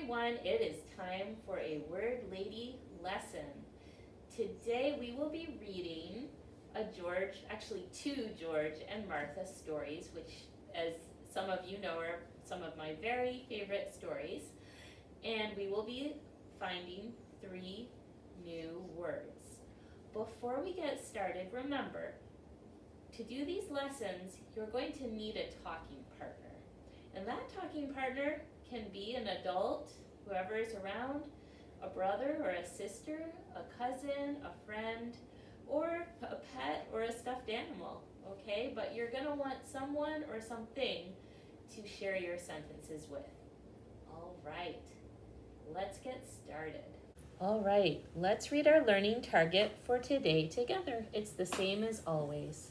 everyone, it is time for a Word Lady lesson. Today we will be reading two George and Martha stories, which, as some of you know, are some of my very favorite stories. And we will be finding 3 new words. Before we get started, remember, to do these lessons, you're going to need a talking partner. And that talking partner can be an adult, whoever is around, a brother or a sister, a cousin, a friend, or a pet or a stuffed animal, okay? But you're gonna want someone or something to share your sentences with. All right, let's get started. All right, let's read our learning target for today together. It's the same as always.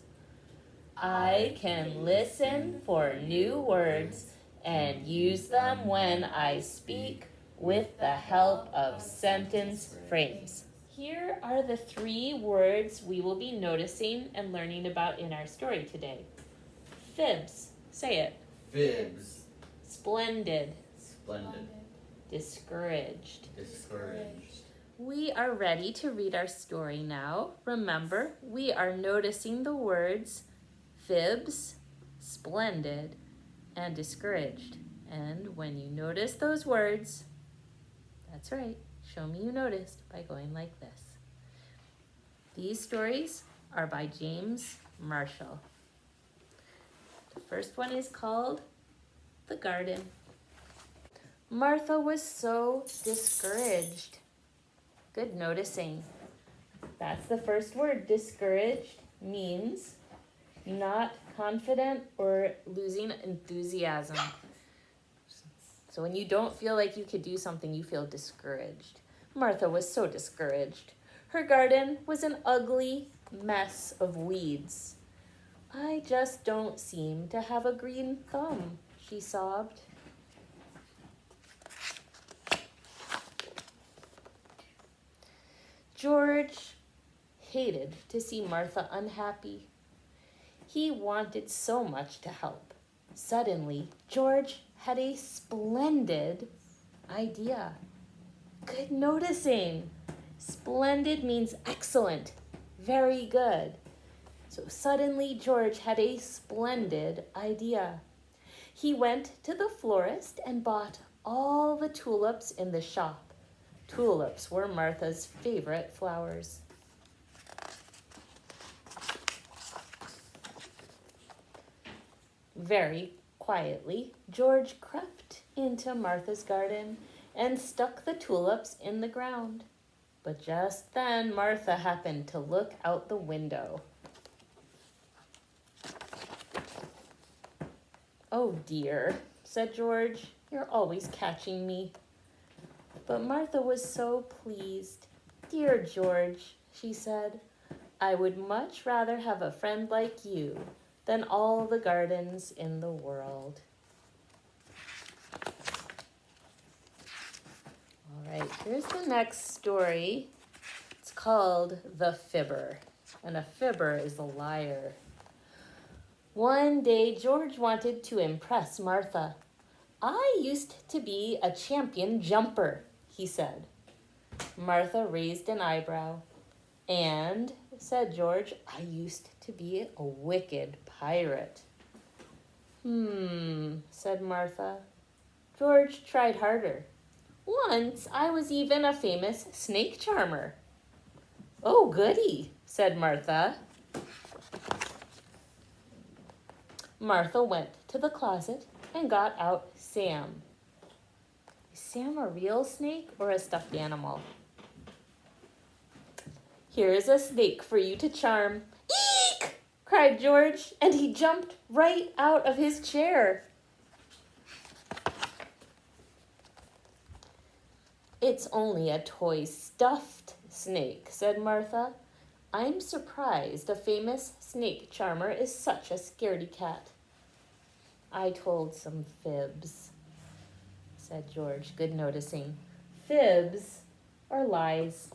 I can listen for new words and use them when I speak with the help of sentence frames. Here are the 3 words we will be noticing and learning about in our story today. Fibs. Say it. Fibs. Splendid. Splendid. Discouraged. Discouraged. We are ready to read our story now. Remember, we are noticing the words fibs, splendid, and discouraged. And when you notice those words, that's right, show me you noticed by going like this. These stories are by James Marshall. The first one is called The Garden. Martha was so discouraged. Good noticing. That's the first word. Discouraged means not confident or losing enthusiasm. So when you don't feel like you could do something, you feel discouraged. Martha was so discouraged. Her garden was an ugly mess of weeds. I just don't seem to have a green thumb, she sobbed. George hated to see Martha unhappy. He wanted so much to help. Suddenly, George had a splendid idea. Good noticing. Splendid means excellent, very good. So suddenly, George had a splendid idea. He went to the florist and bought all the tulips in the shop. Tulips were Martha's favorite flowers. Very quietly, George crept into Martha's garden and stuck the tulips in the ground. But just then, Martha happened to look out the window. "Oh dear," said George, "you're always catching me." But Martha was so pleased. "Dear George," she said, "I would much rather have a friend like you than all the gardens in the world." All right, here's the next story. It's called The Fibber, and a fibber is a liar. One day, George wanted to impress Martha. "I used to be a champion jumper," he said. Martha raised an eyebrow. "And," said George, "I used to be a wicked pirate." Said Martha. George tried harder. "Once I was even a famous snake charmer." "Oh, goody," said Martha. Martha went to the closet and got out Sam. Is Sam a real snake or a stuffed animal? "Here is a snake for you to charm." "Eek!" cried George, and he jumped right out of his chair. "It's only a toy stuffed snake," said Martha. "I'm surprised a famous snake charmer is such a scaredy cat." "I told some fibs," said George, good noticing. Fibs are lies.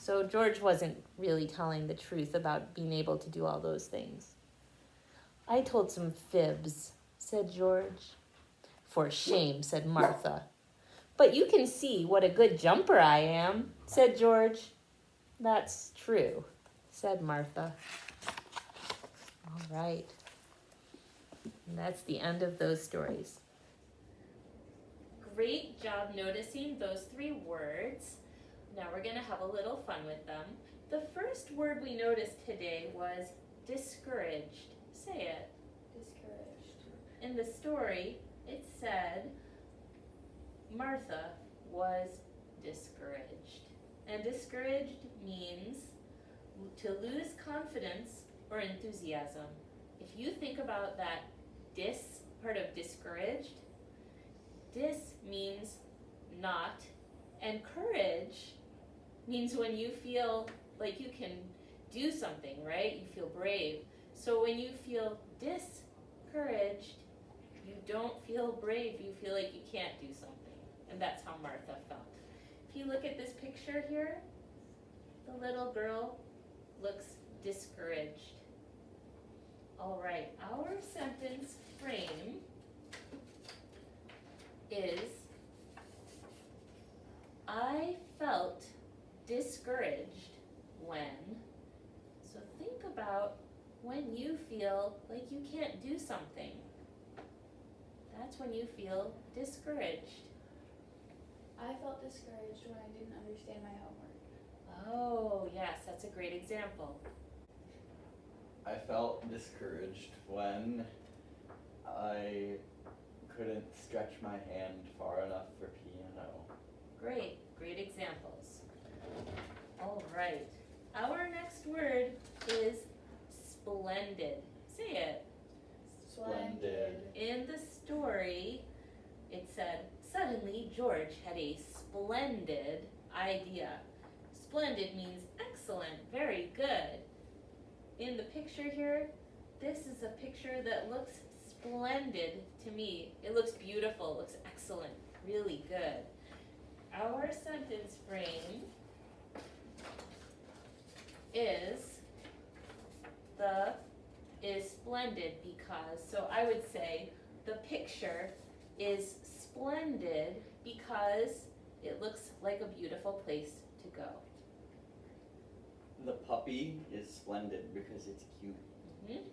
So George wasn't really telling the truth about being able to do all those things. "I told some fibs," said George. "For shame," said Martha. But you can see what a good jumper I am, said George. That's true, said Martha. All right. And that's the end of those stories. Great job noticing those 3 words. Now we're going to have a little fun with them. The first word we noticed today was discouraged. Say it. Discouraged. In the story, it said Martha was discouraged. And discouraged means to lose confidence or enthusiasm. If you think about that part of discouraged, dis means not, and courage means when you feel like you can do something, right? You feel brave. So when you feel discouraged, you don't feel brave, you feel like you can't do something. And that's how Martha felt. If you look at this picture here, the little girl looks discouraged. All right, our sentence frame is, I felt discouraged when. So think about when you feel like you can't do something. That's when you feel discouraged. I felt discouraged when I didn't understand my homework. Oh, yes, that's a great example. I felt discouraged when I couldn't stretch my hand far enough for piano. Great examples. All right, our next word is splendid. Say it. Splendid. In the story, it said, suddenly George had a splendid idea. Splendid means excellent, very good. In the picture here, this is a picture that looks splendid to me. It looks beautiful, it looks excellent, really good. Our sentence frame is splendid because, so I would say the picture is splendid because it looks like a beautiful place to go. The puppy is splendid because it's cute. Mm-hmm.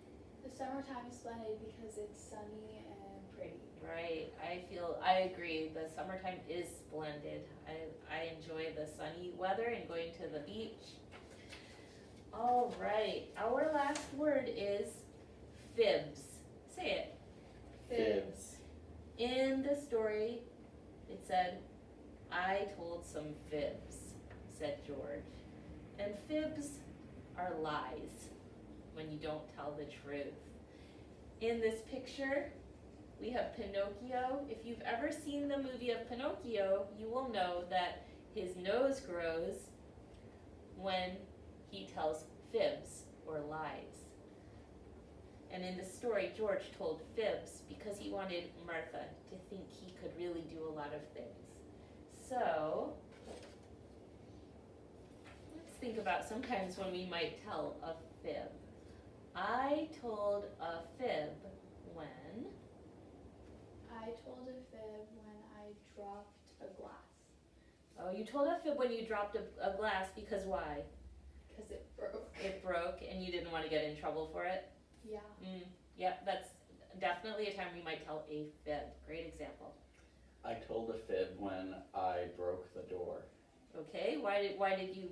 The summertime is splendid because it's sunny and pretty. Right, I agree, the summertime is splendid. I enjoy the sunny weather and going to the beach. All right, our last word is fibs. Say it. Fibs. In the story, it said, I told some fibs, said George. And fibs are lies when you don't tell the truth. In this picture, we have Pinocchio. If you've ever seen the movie of Pinocchio, you will know that his nose grows when he tells fibs or lies. And in the story, George told fibs because he wanted Martha to think he could really do a lot of things. So, let's think about sometimes when we might tell a fib. I told a fib when? I told a fib when I dropped a glass. Oh, you told a fib when you dropped a glass because why? Because it broke. It broke and you didn't want to get in trouble for it? Yeah. Yep, that's definitely a time we might tell a fib. Great example. I told a fib when I broke the door. Okay, why did you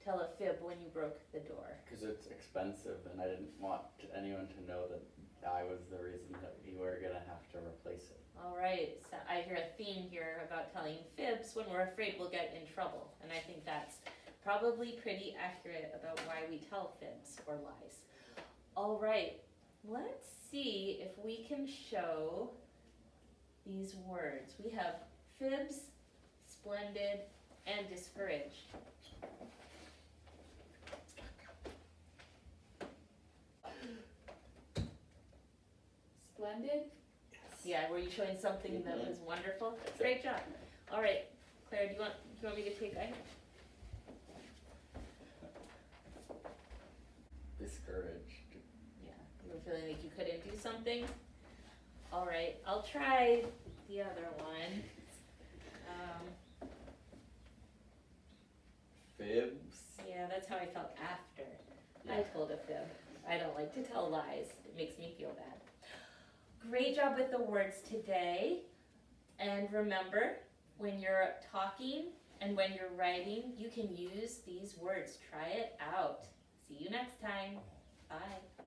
tell a fib when you broke the door? Because it's expensive and I didn't want anyone to know that I was the reason that we were going to have to replace it. All right, so I hear a theme here about telling fibs when we're afraid we'll get in trouble. And I think that's probably pretty accurate about why we tell fibs or lies. All right, let's see if we can show these words. We have fibs, splendid, and discouraged. Splendid. Yeah, were you showing something that was wonderful? Great job. All right, Claire, do you want me to take I? Discouraged. Yeah, you were feeling like you couldn't do something? All right, I'll try the other one. how I felt after I told a fib. I don't like to tell lies. It makes me feel bad. Great job with the words today. And remember, when you're talking and when you're writing, you can use these words. Try it out. See you next time. Bye.